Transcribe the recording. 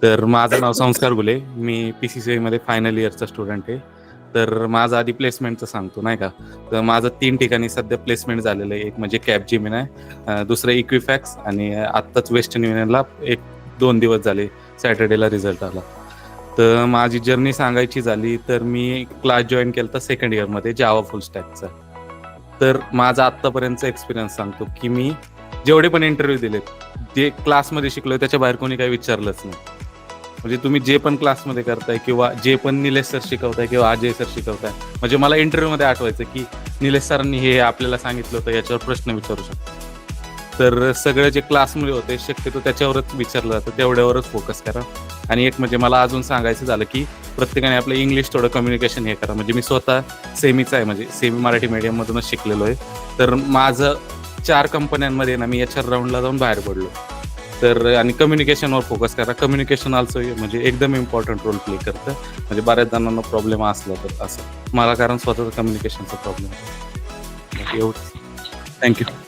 तर माझं नाव संस्कार गुले. मी PCCI मध्ये फायनल इयरचा स्टुडंट आहे. तर माझं आधी प्लेसमेंटचं सांगतो नाही का. तर माझं 3 ठिकाणी सध्या प्लेसमेंट झालेलं आहे. एक म्हणजे कॅपजेमिनी आहे, दुसरं इक्विफॅक्स आणि आत्ताच वेस्टर्न युनियनला 1-2 दिवस झाले सॅटर्डेला रिझल्ट आला. तर माझी जर्नी सांगायची झाली तर मी क्लास जॉईन केला होता सेकंड इयरमध्ये जावा फुल स्टॅकचा. तर माझा आत्तापर्यंतचा एक्सपिरियन्स सांगतो की मी जेवढे पण इंटरव्ह्यू दिलेत, जे क्लासमध्ये शिकलोय त्याच्या बाहेर कोणी काही विचारलंच नाही. म्हणजे तुम्ही जे पण क्लासमध्ये करताय किंवा जे पण निलेश सर शिकवताय किंवा अजय सर शिकवताय, म्हणजे मला इंटरव्ह्यूमध्ये आठवायचं की निलेश सरांनी हे आपल्याला सांगितलं होतं, याच्यावर प्रश्न विचारू शकतो. तर सगळे जे क्लासमध्ये होते शक्यतो त्याच्यावरच विचारलं जातं, तेवढ्यावरच फोकस करा. आणि एक म्हणजे मला अजून सांगायचं झालं की प्रत्येकाने आपलं इंग्लिश थोडं कम्युनिकेशन हे करा. म्हणजे मी स्वतः सेमीचा आहे, म्हणजे सेमी मराठी मीडियममधूनच शिकलेलो आहे. तर माझं 4 कंपन्यांमध्ये ना मी HR राऊंडला जाऊन बाहेर पडलो. तर आणि कम्युनिकेशनवर फोकस करा. कम्युनिकेशन ऑल्सो म्हणजे एकदम इम्पॉर्टंट रोल प्ले करतं. म्हणजे बऱ्याच जणांना प्रॉब्लेम असला तर असं मला, कारण स्वतःचा कम्युनिकेशनचा प्रॉब्लेम आहे. एवढंच. थँक्यू.